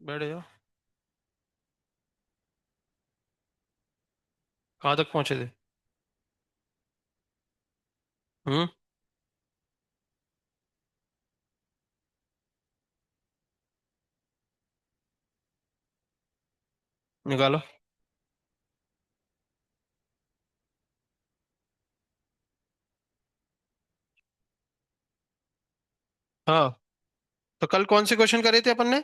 बैठ जाओ। कहाँ तक पहुंचे थे? हम्म। निकालो। हाँ, तो कल कौन से क्वेश्चन करे थे अपन ने?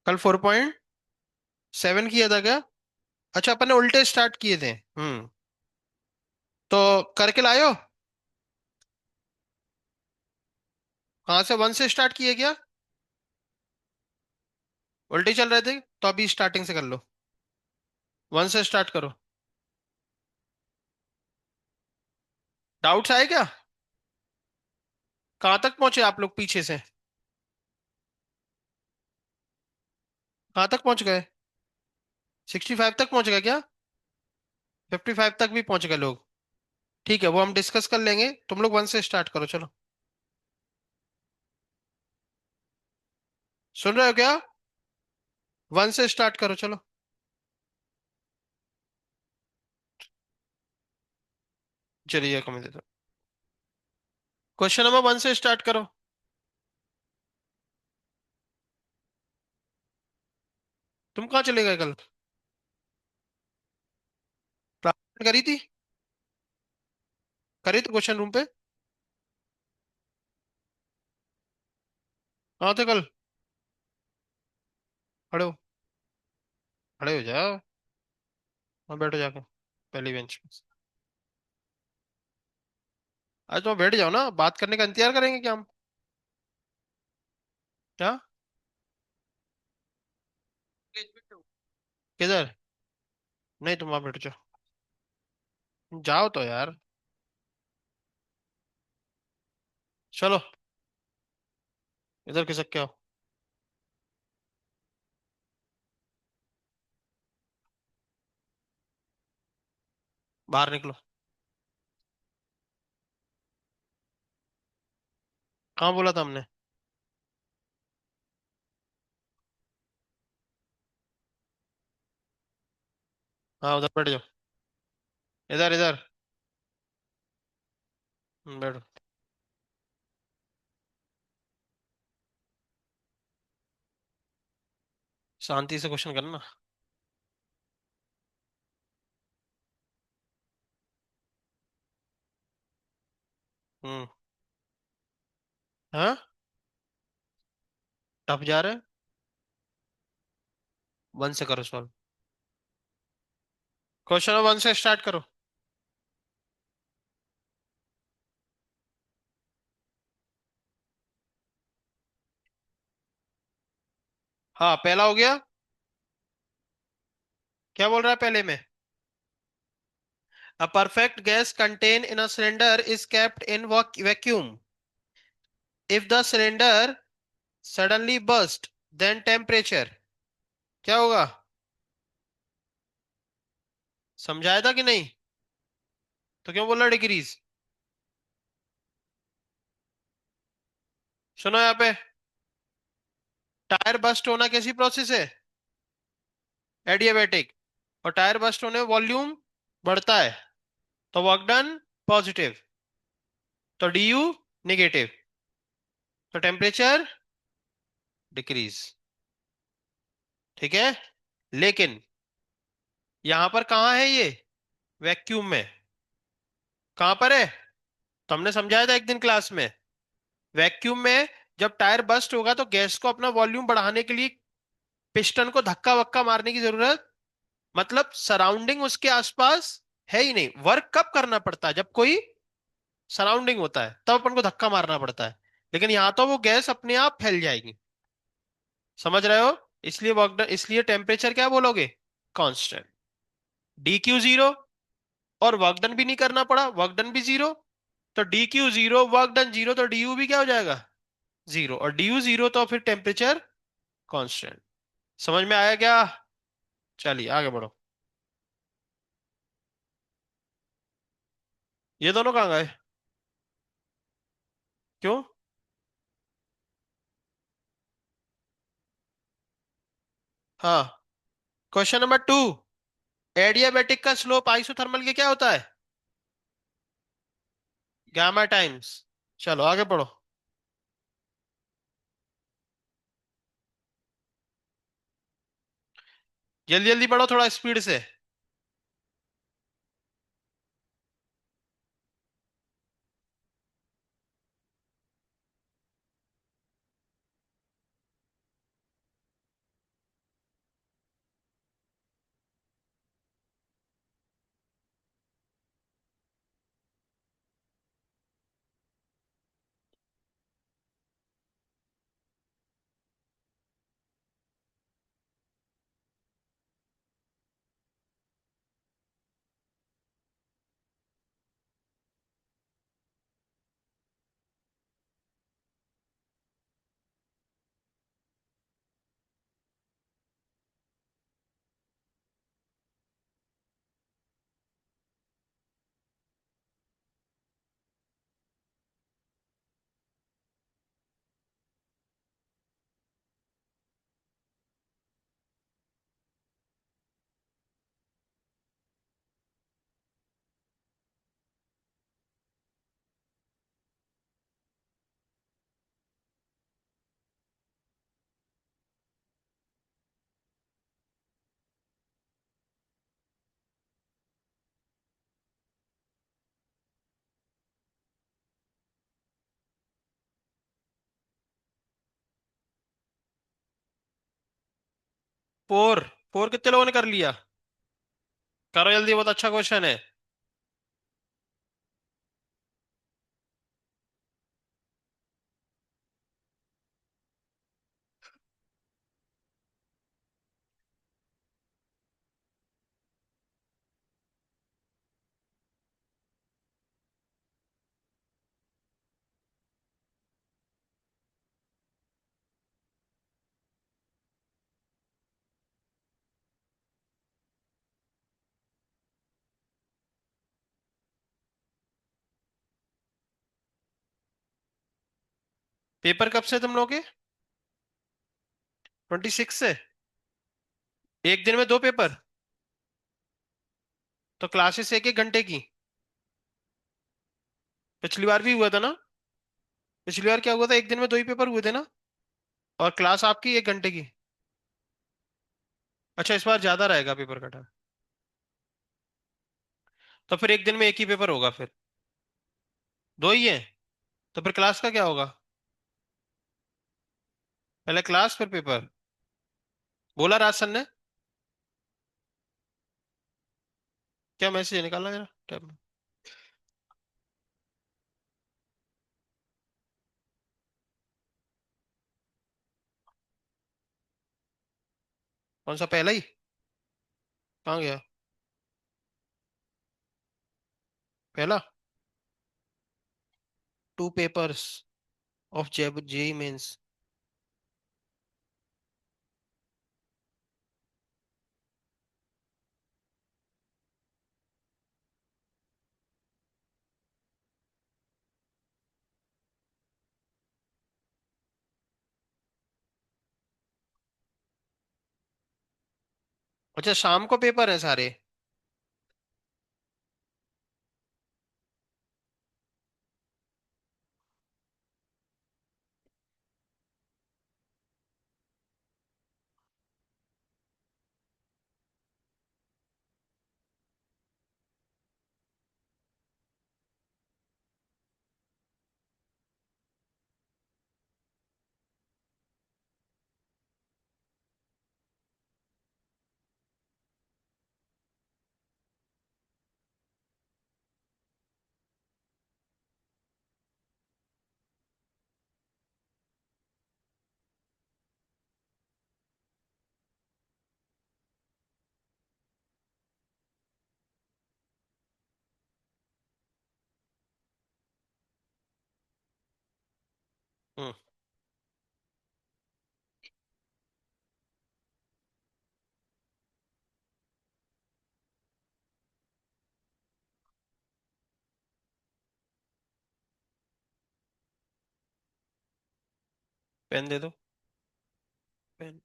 कल 4.7 किया था क्या? अच्छा, अपन ने उल्टे स्टार्ट किए थे। तो करके लाए हो? कहाँ से, 1 से स्टार्ट किए क्या? उल्टे चल रहे थे तो अभी स्टार्टिंग से कर लो। 1 से स्टार्ट करो। डाउट्स आए क्या? कहाँ तक पहुंचे आप लोग पीछे से? कहाँ तक पहुंच गए? 65 तक पहुंच गए क्या? 55 तक भी पहुंच गए लोग? ठीक है, वो हम डिस्कस कर लेंगे। तुम लोग 1 से स्टार्ट करो, चलो। सुन रहे हो क्या? 1 से स्टार्ट करो, चलो। चलिए, कमेंट देता हूँ। क्वेश्चन नंबर 1 से स्टार्ट करो। तुम कहाँ चले गए कल? क्लास करी थी? करी तो क्वेश्चन रूम पे? कहाँ थे कल? खड़े हो। खड़े हो जाओ। वहाँ बैठो जाके, पहली बेंच पे। आज तो बैठ जाओ ना, बात करने का इंतजार करेंगे क्या हम? क्या? किधर? नहीं, तुम वहां बैठ जाओ। जाओ तो यार। चलो, इधर खिसक के आओ। बाहर निकलो। कहाँ बोला था हमने? हाँ, उधर बैठ जाओ। इधर इधर। बैठो। शांति से क्वेश्चन करना। हम्म। हाँ। टफ जा रहे हैं। 1 से करो सॉल्व। क्वेश्चन 1 से स्टार्ट करो। हाँ, पहला हो गया। क्या बोल रहा है पहले में? A perfect gas contained in a cylinder is kept in vacuum. If the cylinder suddenly burst, then temperature क्या होगा? समझाया था कि नहीं? तो क्यों बोल रहा डिक्रीज? सुनो यहाँ पे। टायर बस्ट होना कैसी प्रोसेस है? एडियाबैटिक। और टायर बस्ट होने वॉल्यूम बढ़ता है, तो वर्क डन पॉजिटिव, तो डी यू निगेटिव, तो टेम्परेचर डिक्रीज। ठीक है। लेकिन यहां पर कहाँ है ये? वैक्यूम में। कहां पर है? तो हमने समझाया था एक दिन क्लास में। वैक्यूम में जब टायर बस्ट होगा तो गैस को अपना वॉल्यूम बढ़ाने के लिए पिस्टन को धक्का वक्का मारने की जरूरत, मतलब सराउंडिंग उसके आसपास है ही नहीं। वर्क कब करना पड़ता है? जब कोई सराउंडिंग होता है तब अपन को धक्का मारना पड़ता है। लेकिन यहां तो वो गैस अपने आप फैल जाएगी। समझ रहे हो? इसलिए वर्क डन, इसलिए टेम्परेचर क्या बोलोगे? कांस्टेंट। D Q zero. और वर्क डन भी नहीं करना पड़ा, वर्क डन भी जीरो। तो D Q zero, work done zero, तो डी यू भी क्या हो जाएगा? जीरो। और डी यू जीरो तो फिर टेम्परेचर कांस्टेंट। समझ में आया क्या? चलिए आगे बढ़ो। ये दोनों कहाँ गए? क्यों? हाँ। Question number 2। एडियाबैटिक का स्लोप आइसोथर्मल के क्या होता है? Gamma times. चलो आगे पढ़ो। जल्दी जल्दी पढ़ो, थोड़ा स्पीड से। फोर। फोर कितने लोगों ने कर लिया? करो जल्दी, बहुत अच्छा क्वेश्चन है। पेपर कब से तुम लोग के? 26 से? एक दिन में दो पेपर? तो क्लासेस एक एक घंटे की? पिछली बार भी हुआ था ना? पिछली बार क्या हुआ था, एक दिन में दो ही पेपर हुए थे ना? और क्लास आपकी एक घंटे की? अच्छा, इस बार ज्यादा रहेगा पेपर कटा। तो फिर एक दिन में एक ही पेपर होगा फिर? दो ही है? तो फिर क्लास का क्या होगा? पहले क्लास फिर पेपर, बोला राज सर ने। क्या मैसेज निकालना जरा टैब में। कौन सा पहला ही? कहाँ गया? पहला। Two papers of JEE Mains. अच्छा, शाम को पेपर है सारे? हम्म। पेन दे दो। पेन।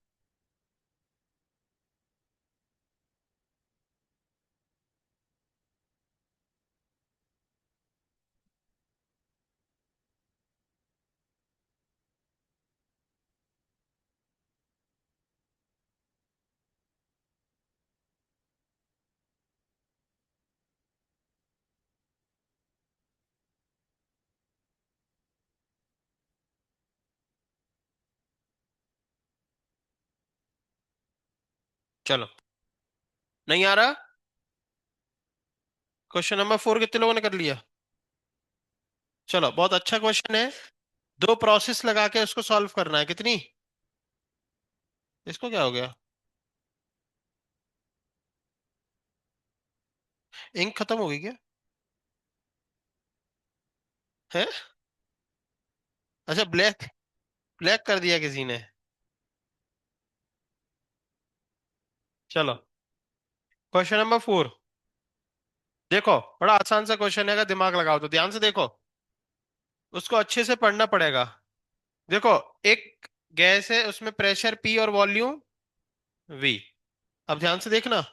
चलो, नहीं आ रहा। क्वेश्चन नंबर 4 कितने लोगों ने कर लिया? चलो, बहुत अच्छा क्वेश्चन है। दो प्रोसेस लगा के उसको सॉल्व करना है। कितनी? इसको क्या हो गया? इंक खत्म हो गई क्या? है? अच्छा, ब्लैक। ब्लैक कर दिया किसी ने? चलो, क्वेश्चन नंबर 4। देखो, बड़ा आसान सा क्वेश्चन है, अगर दिमाग लगाओ तो। ध्यान से देखो, उसको अच्छे से पढ़ना पड़ेगा। देखो, एक गैस है, उसमें प्रेशर पी और वॉल्यूम वी। अब ध्यान से देखना,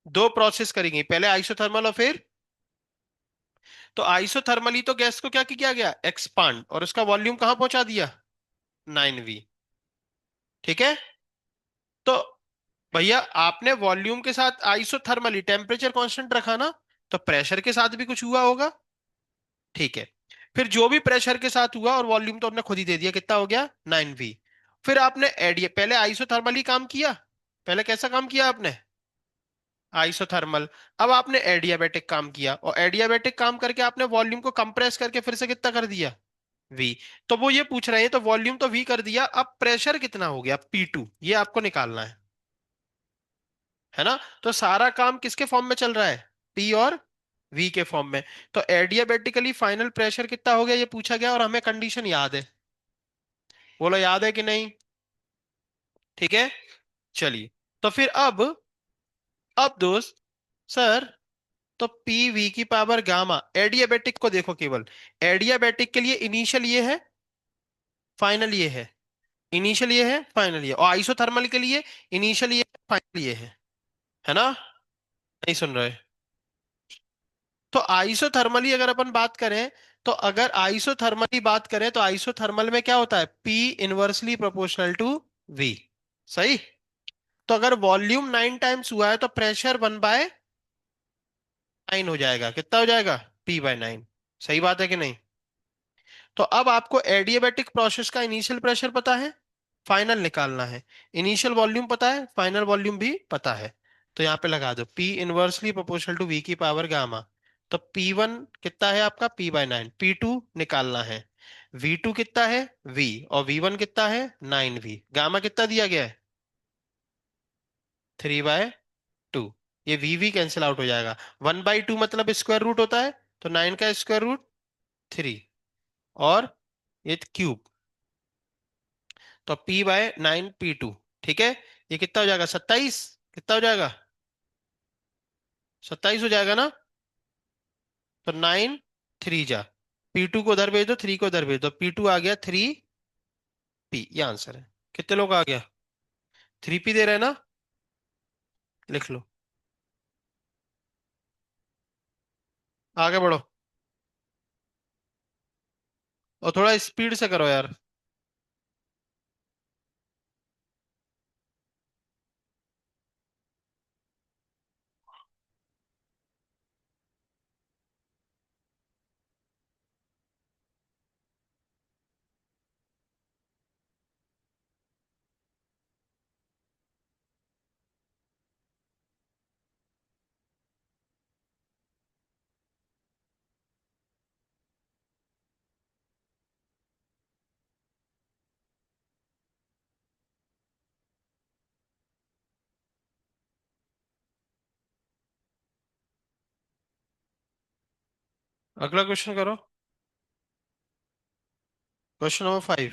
दो प्रोसेस करेंगे, पहले आइसोथर्मल और फिर। तो आइसोथर्मली तो गैस को क्या किया गया? एक्सपांड, और उसका वॉल्यूम कहां पहुंचा दिया? 9V। ठीक है। तो भैया, आपने वॉल्यूम के साथ आइसोथर्मली टेम्परेचर कांस्टेंट रखा ना, तो प्रेशर के साथ भी कुछ हुआ होगा। ठीक है। फिर जो भी प्रेशर के साथ हुआ, और वॉल्यूम तो आपने खुद ही दे दिया, कितना हो गया? 9V। फिर आपने एडिया पहले आइसोथर्मली काम किया। पहले कैसा काम किया आपने? आइसोथर्मल। अब आपने एडियाबेटिक काम किया, और एडियाबेटिक काम करके आपने वॉल्यूम को कंप्रेस करके फिर से कितना कर दिया? वी। तो वो ये पूछ रहे हैं, तो वॉल्यूम तो वी कर दिया, अब प्रेशर कितना हो गया? P2, ये आपको निकालना है ना? तो सारा काम किसके फॉर्म में चल रहा है? पी और वी के फॉर्म में। तो एडियाबेटिकली फाइनल प्रेशर कितना हो गया, ये पूछा गया, और हमें कंडीशन याद है। बोलो, याद है कि नहीं? ठीक है। चलिए, तो फिर अब दोस्त, सर, तो पी वी की पावर गामा, एडियाबेटिक को देखो केवल। एडियाबेटिक के लिए इनिशियल ये है, फाइनल ये है। इनिशियल ये है, फाइनल ये, और आइसोथर्मल के लिए इनिशियल ये है, फाइनल ये है ना? नहीं सुन रहे? तो आइसोथर्मली अगर अपन बात करें, तो अगर आइसोथर्मली बात करें, तो आइसोथर्मल में क्या होता है? P inversely proportional to V। सही। तो अगर वॉल्यूम 9 टाइम्स हुआ है, तो प्रेशर 1/9 हो जाएगा। कितना हो जाएगा? P/9। सही बात है कि नहीं? तो अब आपको एडियाबैटिक प्रोसेस का इनिशियल प्रेशर पता है, फाइनल निकालना है। इनिशियल वॉल्यूम पता है, फाइनल वॉल्यूम भी पता है। तो यहाँ पे लगा दो P inversely proportional to V की पावर गामा। तो P1 कितना है आपका? P/9। P2 निकालना है। V2 कितना है? V। और V1 कितना है? 9V। गामा कितना दिया गया है? 3/2। ये V कैंसिल आउट हो जाएगा। 1/2 मतलब स्क्वायर रूट होता है, तो 9 का स्क्वायर रूट 3, और ये क्यूब। तो P/9 P2। ठीक है। ये कितना हो जाएगा? 27। कितना हो जाएगा? 27 हो जाएगा ना? तो 9 3 जा। P2 को उधर भेज दो, 3 को उधर भेज दो, P2 आ गया 3P। ये आंसर है। कितने लोग आ गया? 3P दे रहे हैं ना? लिख लो। आगे बढ़ो, और थोड़ा स्पीड से करो यार। अगला क्वेश्चन करो। Question number 5।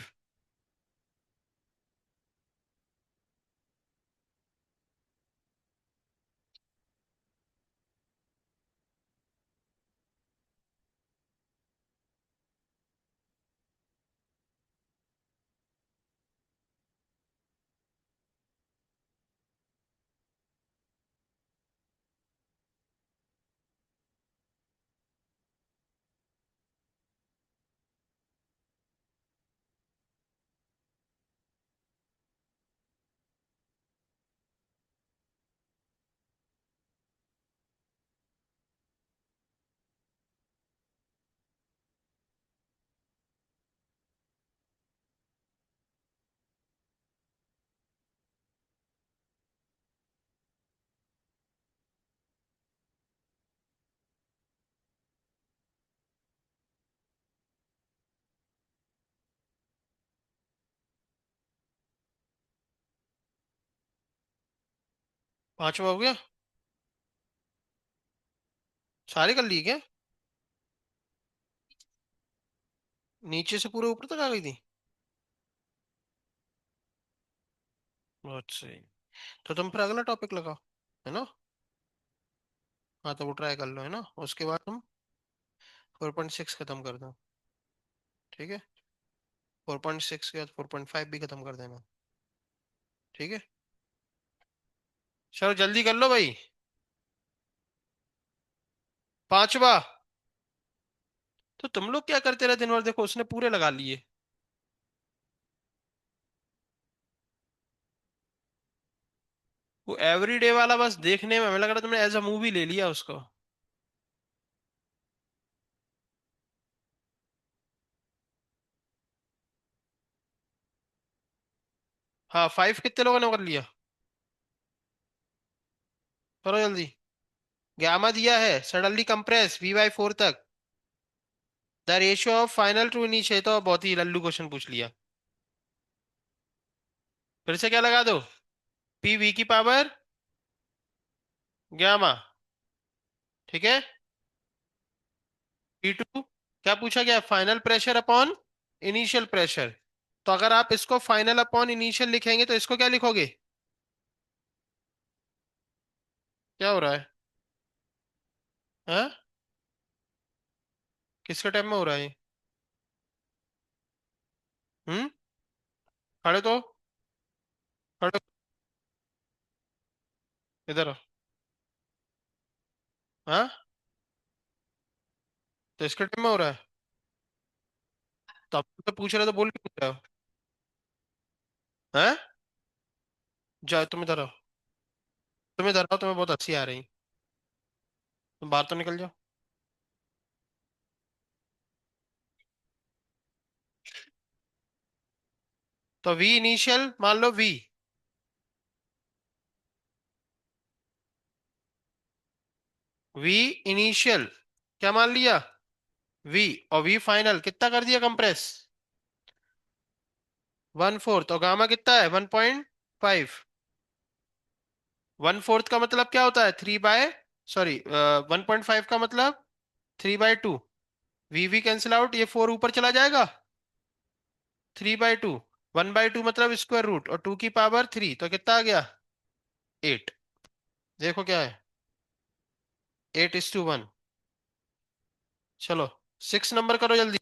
पांचवा हो गया। सारे कर लिए क्या? नीचे से पूरे ऊपर तक आ गई थी। बहुत सही। तो तुम फिर अगला टॉपिक लगाओ, है ना? हाँ तो वो ट्राई कर लो, है ना? उसके बाद तुम 4.6 खत्म कर दो। ठीक है। 4.6 के बाद 4.5 भी खत्म कर देना। ठीक है। चलो जल्दी कर लो भाई। पांचवा। तो तुम लोग क्या करते रहे दिन भर? देखो उसने पूरे लगा लिए। वो एवरीडे वाला बस देखने में हमें लग रहा तुमने एज अ मूवी ले लिया उसको। हाँ 5 कितने लोगों ने कर लिया? करो जल्दी। गामा दिया है सडनली कंप्रेस V/4 तक the ratio of final to initial. तो बहुत ही लल्लू क्वेश्चन पूछ लिया। फिर से क्या लगा दो? PV की पावर गामा। ठीक है। P2 क्या पूछा गया? Final pressure upon initial pressure. तो अगर आप इसको फाइनल अपॉन इनिशियल लिखेंगे तो इसको क्या लिखोगे? क्या हो रहा है? हाँ? किसके टाइम में हो रहा है ये? हम्म। खड़े तो। खड़े। इधर आओ। हाँ? तो इसके टाइम में हो रहा है? तो आप तो पूछ रहे हो तो बोल क्यों नहीं रहे हो? हाँ? जाओ तुम इधर आओ। तुम इधर आओ, तुम्हें बहुत हंसी आ रही। तुम बाहर तो निकल जाओ। तो V इनिशियल मान लो V। V इनिशियल क्या मान लिया? V। और V फाइनल कितना कर दिया कंप्रेस? 1/4। और गामा कितना है? 1.5। 1/4 का मतलब क्या होता है? 3 बाय, सॉरी 1.5 का मतलब 3/2। वी कैंसिल आउट, ये 4 ऊपर चला जाएगा। 3/2। 1/2 मतलब स्क्वायर रूट, और 2 की पावर 3 तो कितना आ गया? 8। देखो क्या है। 8:1। चलो 6 नंबर करो जल्दी।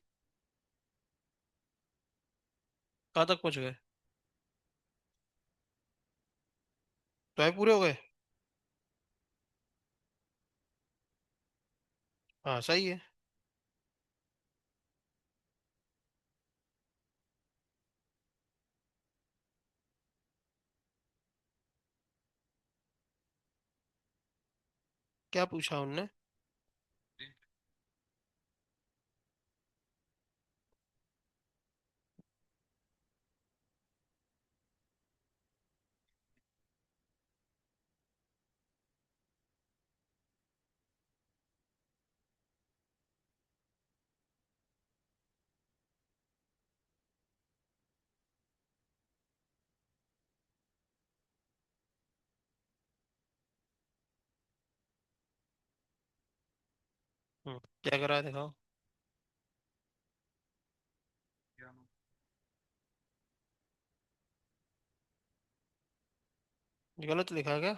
कहाँ तक पहुंच गए? तो है पूरे हो गए। हाँ सही है। क्या पूछा उनने? क्या करा है दिखाओ। ये गलत लिखा क्या?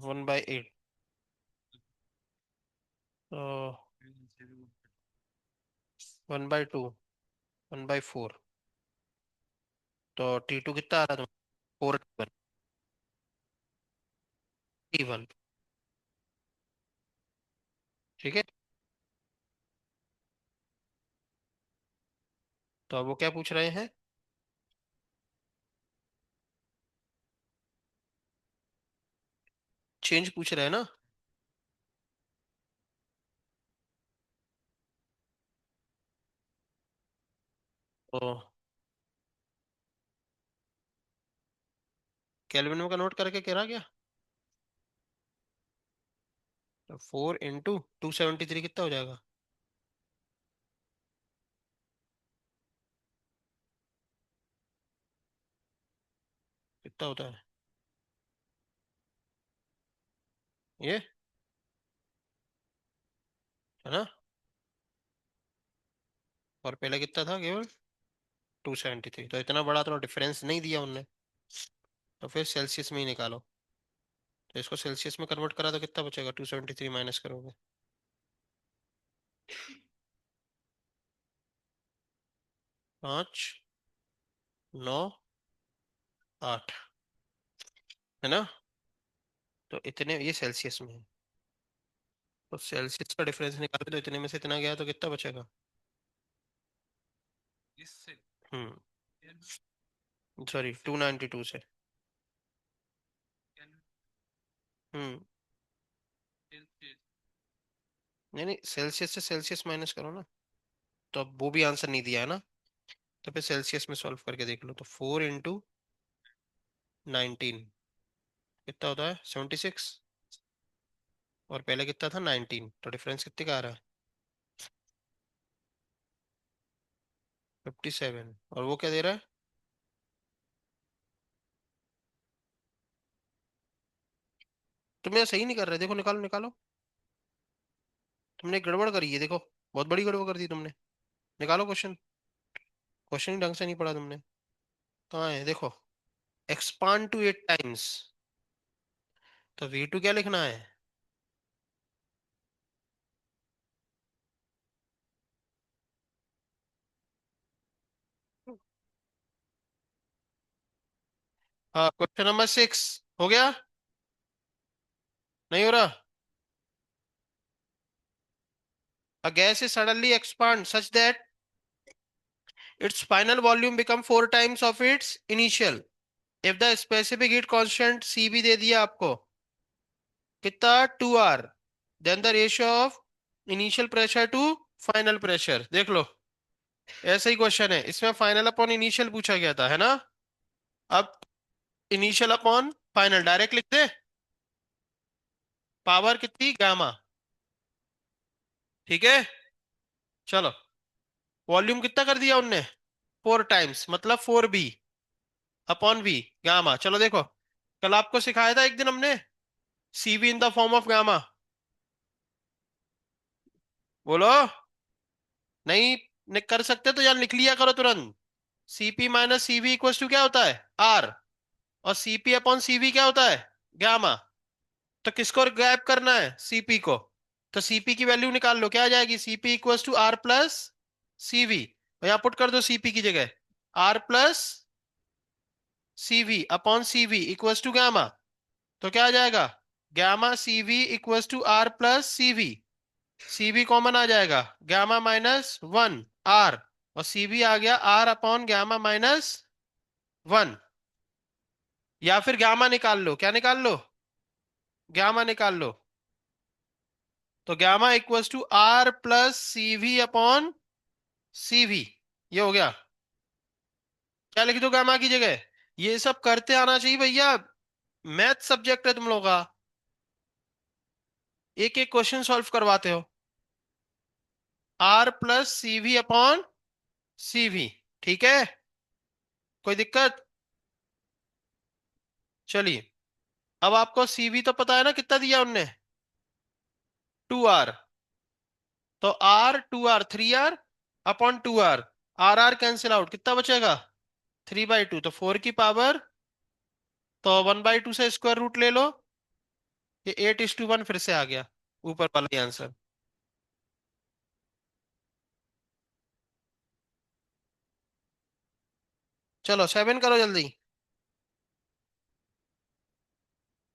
1/8। तो 1/2, 1/4। तो T2 कितना आ रहा है? 4 T1। ठीक है। तो अब वो क्या पूछ रहे हैं? चेंज पूछ रहे हैं ना? तो केल्विन में कन्वर्ट करके कह रहा क्या? तो 4 × 273 कितना हो जाएगा? कितना होता है ये, है ना? और पहले कितना था केवल 273, तो इतना बड़ा तो डिफरेंस नहीं दिया उनने। तो फिर सेल्सियस में ही निकालो। तो इसको सेल्सियस में कन्वर्ट करा तो कितना बचेगा? 273 माइनस करोगे, 5, 9, 8, है ना? तो इतने ये सेल्सियस में है। तो सेल्सियस का डिफरेंस निकाले तो इतने में से इतना गया तो कितना बचेगा? हम्म, सॉरी 292 से। हम्म, नहीं नहीं, सेल्सियस से सेल्सियस माइनस करो ना। तो अब वो भी आंसर नहीं दिया है ना, तो फिर सेल्सियस में सॉल्व करके देख लो। तो 4 × 19 कितना होता है? 76। और पहले कितना था? 19। तो डिफरेंस कितने का आ रहा है? 57। और वो क्या दे रहा है? तुम यार सही नहीं कर रहे, देखो निकालो निकालो। तुमने गड़बड़ करी है देखो, बहुत बड़ी गड़बड़ कर दी तुमने। निकालो क्वेश्चन। क्वेश्चन ही ढंग से नहीं पढ़ा तुमने। कहाँ है देखो? Expand to 8 times. तो V2 क्या लिखना है? हाँ, क्वेश्चन नंबर 6 हो गया? नहीं हो रहा? A gas is suddenly expand such that its final volume become 4 times of its initial. If the specific heat constant CB दे दिया आपको, कितना? 2R, then the ratio of initial pressure to final pressure देख लो। ऐसा ही question है, इसमें final upon initial पूछा गया था, है ना? अब इनिशियल अपॉन फाइनल डायरेक्ट लिख दे। पावर कितनी? गामा। ठीक है, चलो। वॉल्यूम कितना कर दिया उनने? 4 टाइम्स, मतलब 4B अपॉन V, गामा। चलो देखो, कल आपको सिखाया था एक दिन हमने, CB in the form of gamma. बोलो। नहीं कर सकते तो यार लिख लिया करो तुरंत। CP minus CV equal to क्या होता है? R। और CP अपॉन CV क्या होता है? गामा। तो किसको गैप करना है? CP को। तो CP की वैल्यू निकाल लो, क्या आ जाएगी? CP equal to R plus CV। यहाँ पुट कर दो CP की जगह, R plus CV upon CV equal to gamma. तो क्या आ जाएगा? Gamma CV equal to R plus CV। CV common आ जाएगा, गामा माइनस 1 R। और CV आ गया R अपॉन गामा माइनस 1। या फिर गामा निकाल लो, क्या निकाल लो? गामा निकाल लो। तो gamma equals to R plus CV upon CV। ये हो गया। क्या लिख दो गामा की जगह? ये सब करते आना चाहिए भैया, मैथ सब्जेक्ट है तुम लोगों का। एक एक क्वेश्चन सॉल्व करवाते हो। R plus CV upon CV। ठीक है, कोई दिक्कत? चलिए, अब आपको CV तो पता है ना कितना दिया उनने? 2R। तो R 2R 3R upon 2R। R cancel out, कितना बचेगा? 3/2। तो 4 की पावर, तो 1/2 से स्क्वायर रूट ले लो। ये 8:1 फिर से आ गया, ऊपर वाला ही आंसर। चलो 7 करो जल्दी।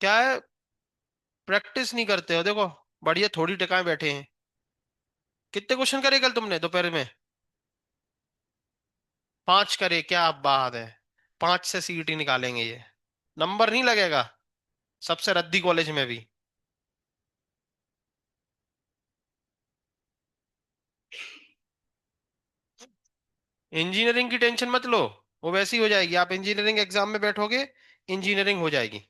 क्या है? प्रैक्टिस नहीं करते हो देखो, बढ़िया थोड़ी टिकाए बैठे हैं। कितने क्वेश्चन करे कल तुमने दोपहर में? 5 करे, क्या बात है। 5 से CET निकालेंगे ये, नंबर नहीं लगेगा सबसे रद्दी कॉलेज में भी। इंजीनियरिंग की टेंशन मत लो, वो वैसी हो जाएगी। आप इंजीनियरिंग एग्जाम में बैठोगे, इंजीनियरिंग हो जाएगी।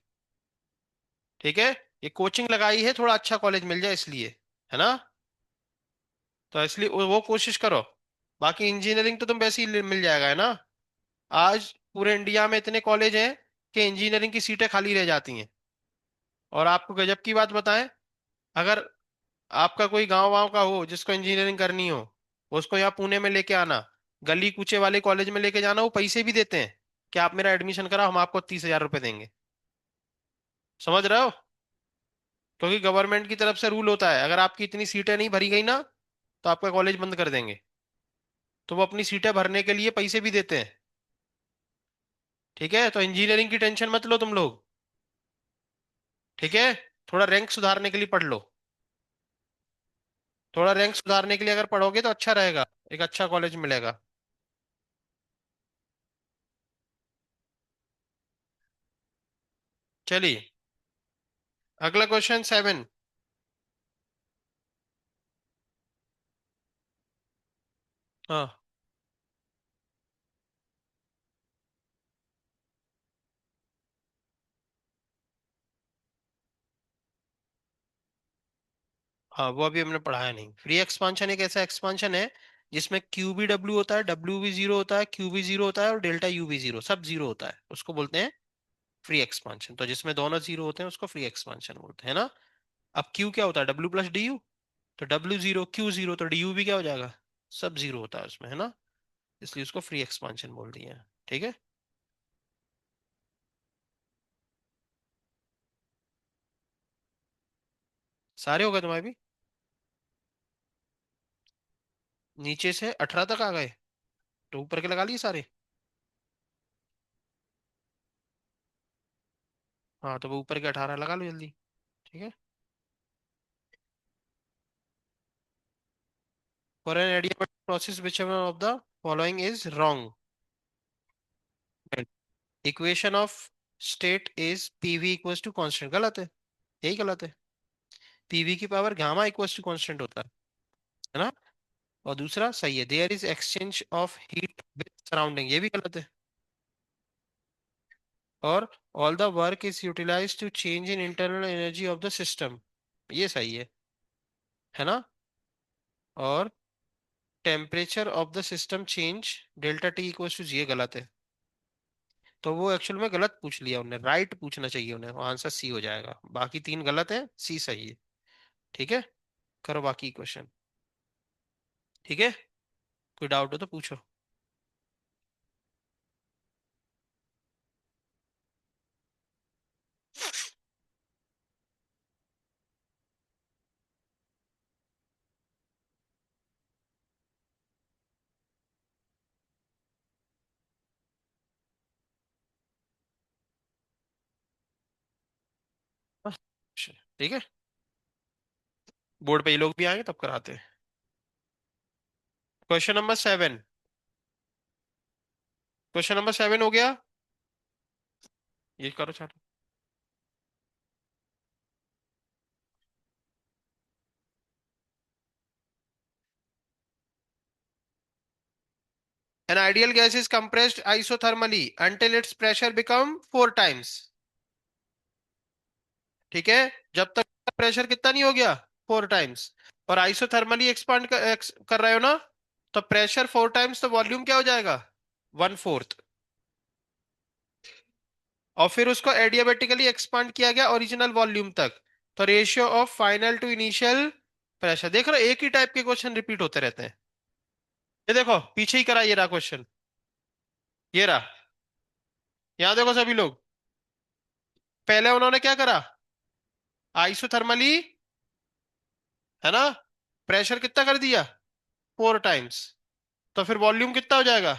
ठीक है, ये कोचिंग लगाई है थोड़ा अच्छा कॉलेज मिल जाए इसलिए, है ना? तो इसलिए वो कोशिश करो। बाकी इंजीनियरिंग तो तुम वैसे ही मिल जाएगा, है ना? आज पूरे इंडिया में इतने कॉलेज हैं, कि इंजीनियरिंग की सीटें खाली रह जाती हैं। और आपको गजब की बात बताएं, अगर आपका कोई गांव वाँव का हो जिसको इंजीनियरिंग करनी हो, उसको यहाँ पुणे में लेके आना, गली कूचे वाले कॉलेज में लेके जाना, वो पैसे भी देते हैं कि आप मेरा एडमिशन कराओ, हम आपको 30,000 रुपये देंगे। समझ रहे हो? क्योंकि गवर्नमेंट की तरफ से रूल होता है, अगर आपकी इतनी सीटें नहीं भरी गई ना, तो आपका कॉलेज बंद कर देंगे। तो वो अपनी सीटें भरने के लिए पैसे भी देते हैं। ठीक है, तो इंजीनियरिंग की टेंशन मत लो तुम लोग। ठीक है, थोड़ा रैंक सुधारने के लिए पढ़ लो। थोड़ा रैंक सुधारने के लिए अगर पढ़ोगे तो अच्छा रहेगा, एक अच्छा कॉलेज मिलेगा। चलिए, अगला क्वेश्चन 7। हाँ। हाँ, वो अभी हमने पढ़ाया नहीं। फ्री एक्सपांशन एक ऐसा एक्सपांशन है जिसमें क्यू भी डब्ल्यू होता है, डब्ल्यू भी जीरो होता है, क्यू भी जीरो होता है, और डेल्टा यू भी जीरो, सब जीरो होता है, उसको बोलते हैं फ्री एक्सपांशन। तो जिसमें दोनों जीरो होते हैं उसको फ्री एक्सपांशन बोलते हैं ना। अब क्यू क्या होता है? W plus D you. तो डब्ल्यू जीरो क्यू जीरो, तो डी यू भी क्या हो जाएगा? सब जीरो होता है उसमें, है ना। इसलिए उसको फ्री एक्सपांशन बोल दिया है। ठीक है। सारे हो गए तुम्हारे भी? नीचे से 18 तक आ गए, तो ऊपर के लगा लिए सारे। हाँ, तो वो ऊपर के 18 लगा लो जल्दी। ठीक है। For an adiabatic process whichever of the following is wrong, equation of state is PV equals to constant, गलत है। यही गलत है। पीवी की power gamma equals to constant होता है ना। और दूसरा सही है, there is exchange of heat with surrounding, ये भी गलत है। और all the work is utilized to change in internal energy of the system, ये सही है ना। और temperature of the system change delta T equals to, ये गलत है। तो वो एक्चुअल में गलत पूछ लिया उन्हें, राइट पूछना चाहिए उन्हें, आंसर सी हो जाएगा। बाकी तीन गलत है, सी सही है। ठीक है, करो बाकी क्वेश्चन। ठीक है, कोई डाउट हो तो पूछो। बस, ठीक है। बोर्ड पे ये लोग भी आएंगे तब कराते हैं। Question number 7। क्वेश्चन नंबर 7 हो गया। ये करो चालू। An ideal gas is compressed isothermally until its pressure become 4 times। ठीक है, जब तक प्रेशर कितना नहीं हो गया, 4 टाइम्स। और आइसोथर्मली एक्सपांड कर रहे हो ना, तो प्रेशर 4 टाइम्स, तो वॉल्यूम क्या हो जाएगा? 1/4। और फिर उसको एडियाबेटिकली एक्सपांड किया गया ओरिजिनल वॉल्यूम तक। तो ratio of final to initial pressure, देख रहे हो एक ही टाइप के क्वेश्चन रिपीट होते रहते हैं। ये देखो पीछे ही करा, ये रहा क्वेश्चन, ये रहा। यहाँ देखो सभी लोग, पहले उन्होंने क्या करा? आइसोथर्मली, है ना, प्रेशर कितना कर दिया? 4 टाइम्स। तो फिर वॉल्यूम कितना हो जाएगा?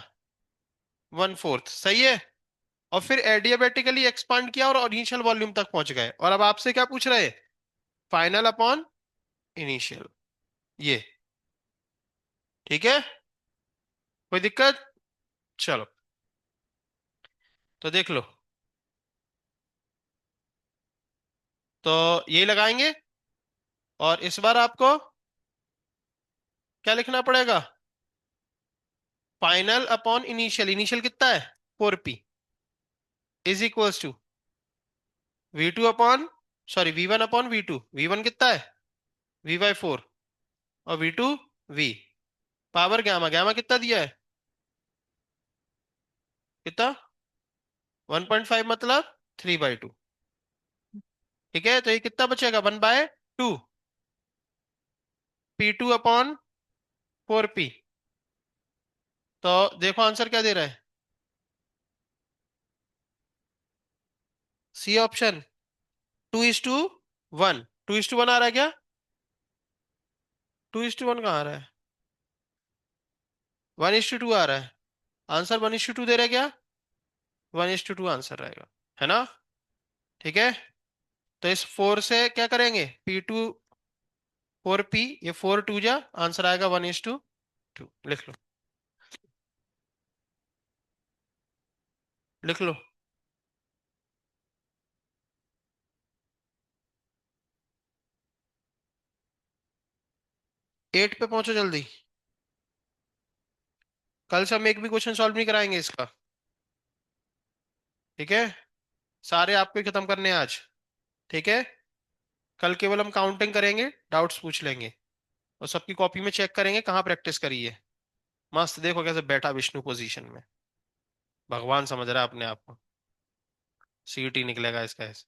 1/4, सही है। और फिर एडियाबेटिकली एक्सपांड किया और इनिशियल वॉल्यूम तक पहुंच गए, और अब आपसे क्या पूछ रहे हैं? फाइनल अपॉन इनिशियल, ये। ठीक है, कोई दिक्कत? चलो, तो देख लो। तो यही लगाएंगे। और इस बार आपको क्या लिखना पड़ेगा? फाइनल अपॉन इनिशियल, इनिशियल कितना है? 4p is equals to V2 upon, sorry V1 upon V2, V1 कितना है? V/4। और V2 V, power gamma, gamma कितना दिया है? कितना? 1.5 मतलब 3/2। ठीक है, तो ये कितना बचेगा, 1/2। P2/4P। तो देखो आंसर क्या दे रहा है, सी ऑप्शन। 2:1। 2:1 आ रहा है क्या? 2:1 कहाँ आ रहा है? 1:2 आ रहा है। आंसर 1:2 दे रहा है क्या? 1:2 आंसर रहेगा, है ना? ठीक है, तो इस 4 से क्या करेंगे, P2 4P, ये 4 2 जा, आंसर आएगा 1:2। लिख लो, लिख लो। 8 पे पहुंचो जल्दी। कल से हम एक भी क्वेश्चन सॉल्व नहीं कराएंगे इसका। ठीक है, सारे आपको ही खत्म करने हैं आज। ठीक है, कल केवल हम काउंटिंग करेंगे, डाउट्स पूछ लेंगे और सबकी कॉपी में चेक करेंगे कहाँ प्रैक्टिस करी है। मस्त देखो कैसे बैठा विष्णु पोजीशन में, भगवान समझ रहा है अपने आप को। सीईटी निकलेगा इसका ऐसे।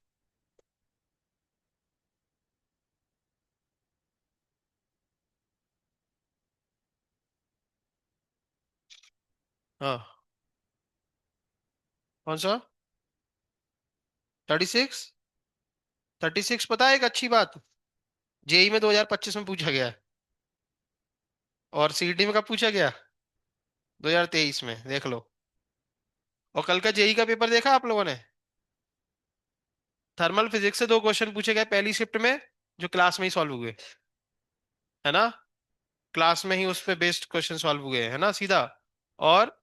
हाँ, कौन सा? 36। 36 पता है एक अच्छी बात, जेई में 2025 में पूछा गया है। और सीईटी में कब पूछा गया? 2023 में, देख लो। और कल का जेई का पेपर देखा आप लोगों ने? थर्मल फिजिक्स से दो क्वेश्चन पूछे गए पहली शिफ्ट में, जो क्लास में ही सॉल्व हुए, है ना? क्लास में ही उस पे बेस्ड क्वेश्चन सॉल्व हुए, है ना, सीधा। और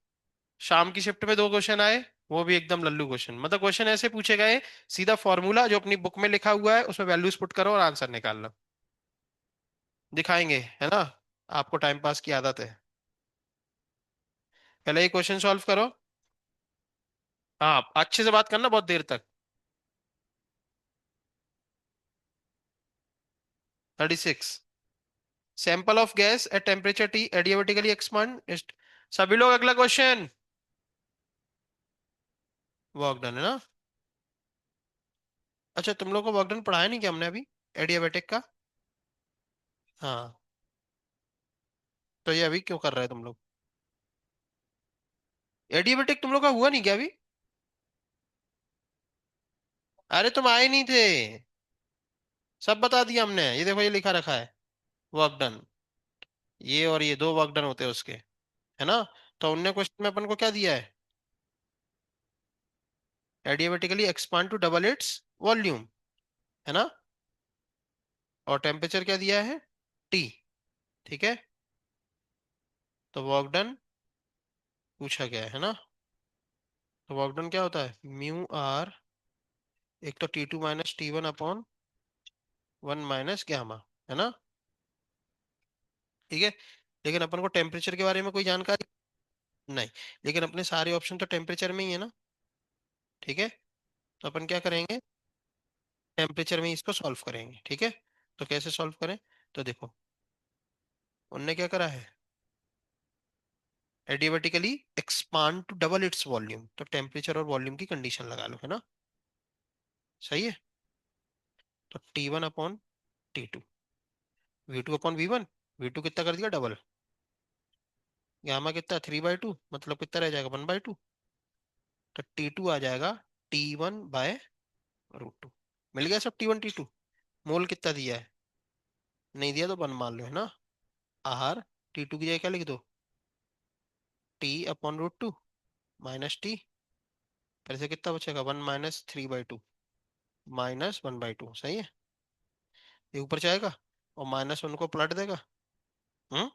शाम की शिफ्ट में दो क्वेश्चन आए, वो भी एकदम लल्लू क्वेश्चन, मतलब क्वेश्चन ऐसे पूछे गए, सीधा फॉर्मूला जो अपनी बुक में लिखा हुआ है उसमें वैल्यूज पुट करो और आंसर निकाल लो। दिखाएंगे, है ना? आपको टाइम पास की आदत है। पहले ये क्वेश्चन सॉल्व करो। हाँ, अच्छे से बात करना बहुत देर तक। 36। Sample of gas at temperature T adiabatically expand. सभी लोग अगला क्वेश्चन। वर्क डन, है ना? अच्छा, तुम लोग को वर्क डन पढ़ाया नहीं क्या हमने अभी, एडियाबेटिक का? हाँ, तो ये अभी क्यों कर रहे हैं तुम लोग? एडियाबेटिक तुम लोग का हुआ नहीं क्या अभी? अरे तुम आए नहीं थे, सब बता दिया हमने, ये देखो ये लिखा रखा है, वर्क डन। ये और ये दो वर्क डन होते हैं उसके, है ना? तो उनने क्वेश्चन में अपन को क्या दिया है, adiabatically expand to double its volume, है ना? और टेम्परेचर क्या दिया है, टी। ठीक है, तो वर्क डन पूछा गया है ना? तो वर्क डन क्या होता है, म्यू आर, एक तो T2 - T1 अपॉन 1 - गामा, है ना? ठीक है, लेकिन अपन को टेम्परेचर के बारे में कोई जानकारी नहीं, लेकिन अपने सारे ऑप्शन तो टेम्परेचर में ही है ना। ठीक है, तो अपन क्या करेंगे, टेम्परेचर में ही इसको सॉल्व करेंगे। ठीक है, तो कैसे सॉल्व करें, तो देखो उनने क्या करा है, adiabatically expand to double its volume, तो टेम्परेचर और वॉल्यूम की कंडीशन लगा लो, है ना? सही है, तो T1/T2, V2/V1, वी टू कितना कर दिया, डबल। गामा कितना, 3/2, मतलब कितना रह जाएगा, 1/2। तो T2 आ जाएगा T1/√2। मिल गया सब, T1 T2। मोल कितना दिया है, नहीं दिया तो 1 मान लो, है ना? आहार T2 की जगह क्या लिख दो, T/√2 -T। फिर से कितना बचेगा, 1 - 3/2 -1/2, सही है। ये ऊपर जाएगा और -1 को पलट देगा। हम्म,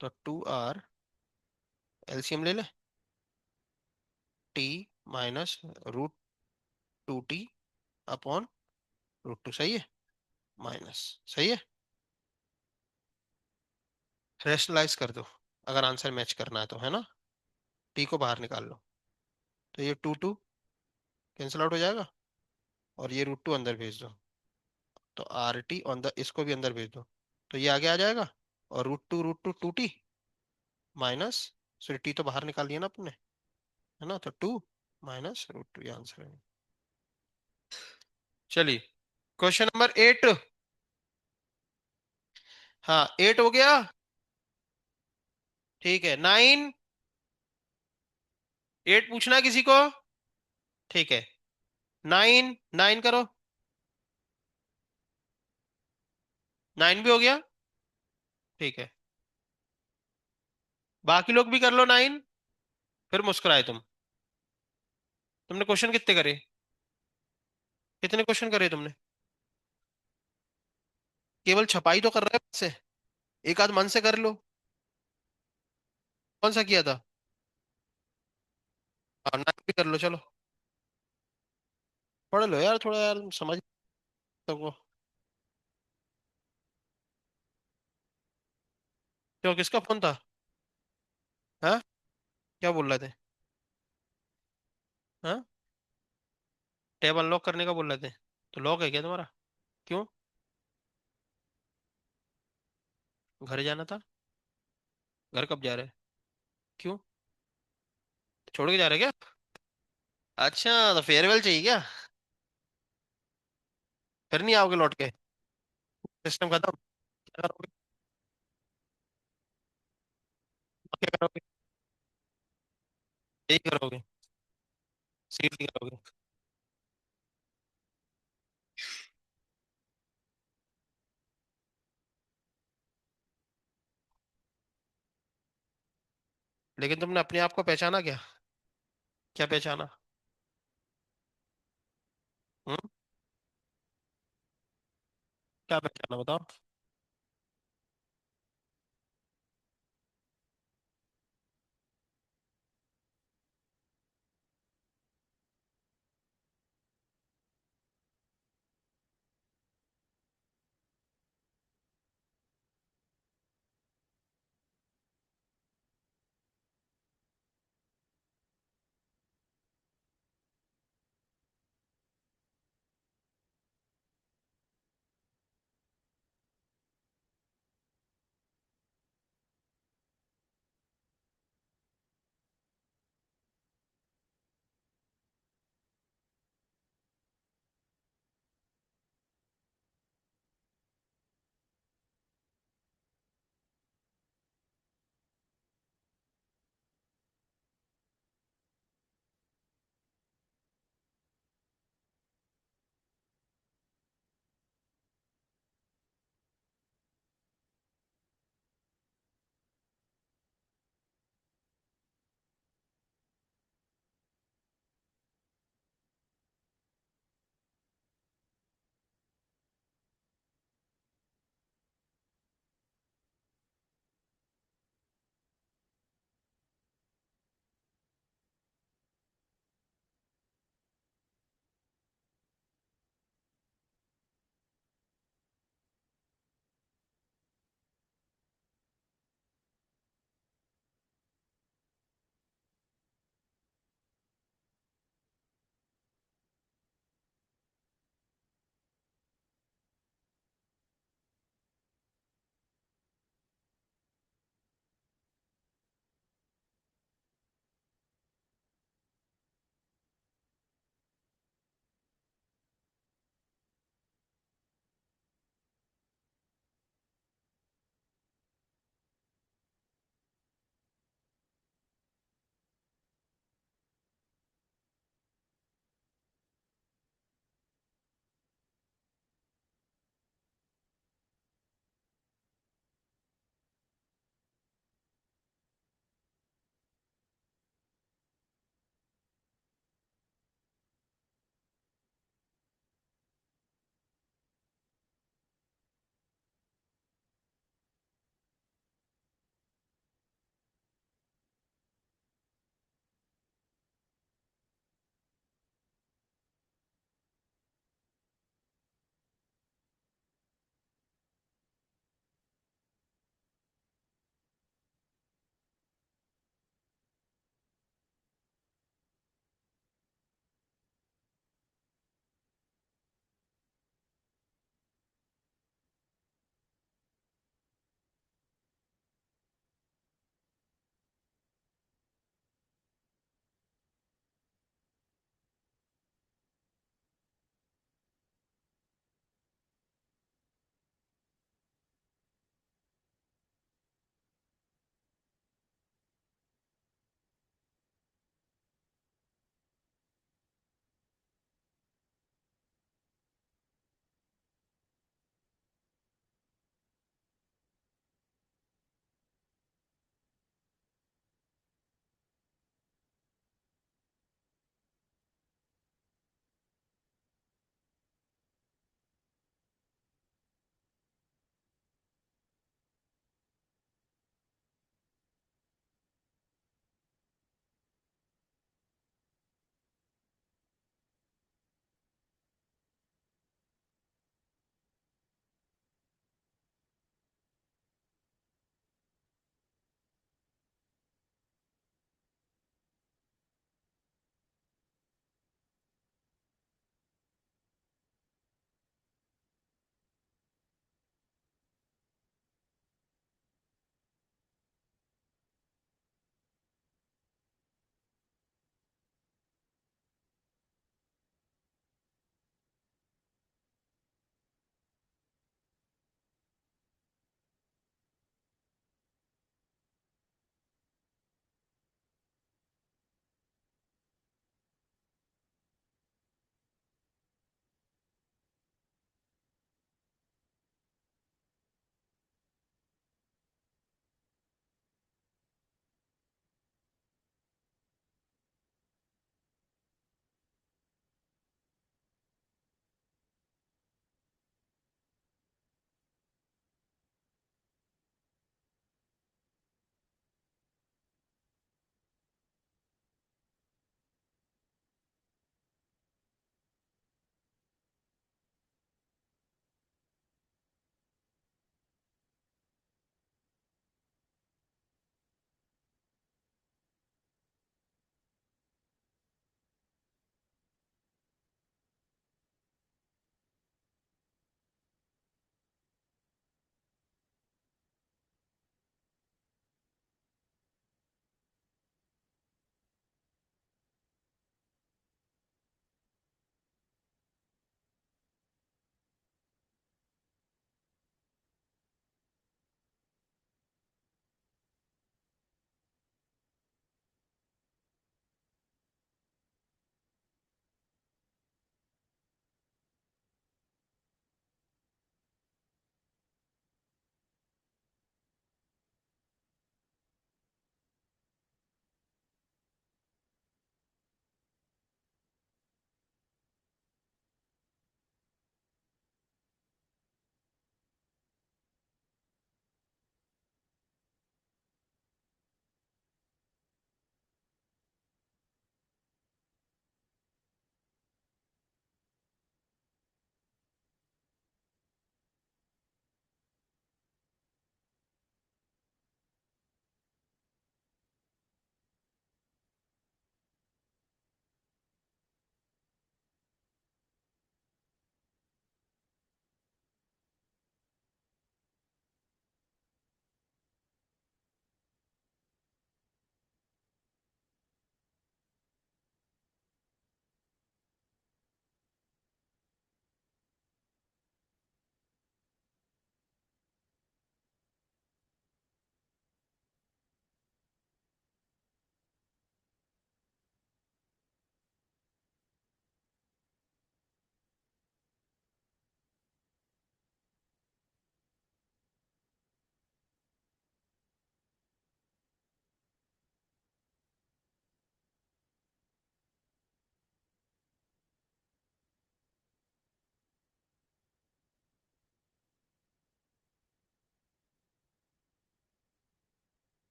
तो 2R, एलसीएम ले ले, T - √2T/√2, सही है, माइनस, सही है। रेशनलाइज कर दो अगर आंसर मैच करना है तो, है ना? टी को बाहर निकाल लो, तो ये 2 2 कैंसिल आउट हो जाएगा, और ये √2 अंदर भेज दो, तो RT ऑन द, इसको भी अंदर भेज दो, तो ये आगे आ जाएगा। और √2 2T माइनस, सॉरी टी तो बाहर निकाल दिया ना अपने, है ना? तो 2 माइनस रूट टू आंसर है। चलिए क्वेश्चन नंबर 8। हाँ 8 हो गया। ठीक है 9। 8 पूछना है किसी को? ठीक है 9। 9 करो। 9 भी हो गया। ठीक है बाकी लोग भी कर लो 9। फिर मुस्कुराए तुम। तुमने क्वेश्चन कितने करे? कितने क्वेश्चन करे तुमने? केवल छपाई तो कर रहे से। एक आध मन से कर लो। कौन सा किया था? हाँ 9 भी कर लो चलो। पढ़ लो यार थोड़ा यार समझ सको। क्यों किसका फोन था? हाँ क्या बोल रहे थे? हाँ टैब अनलॉक करने का बोल रहे थे। तो लॉक है क्या तुम्हारा? क्यों? घर जाना था। घर कब जा रहे हैं? क्यों? छोड़ के जा रहे हैं क्या? अच्छा तो फेयरवेल चाहिए क्या? फिर नहीं आओगे लौट के? सिस्टम खत्म? क्या करोगे? अब क्या करोगे? यही करोगे? सीट नहीं करोगे? लेकिन तुमने अपने आप को पहचाना क्या? क्या पहचाना? हम्म? क्या पहचाना बताओ?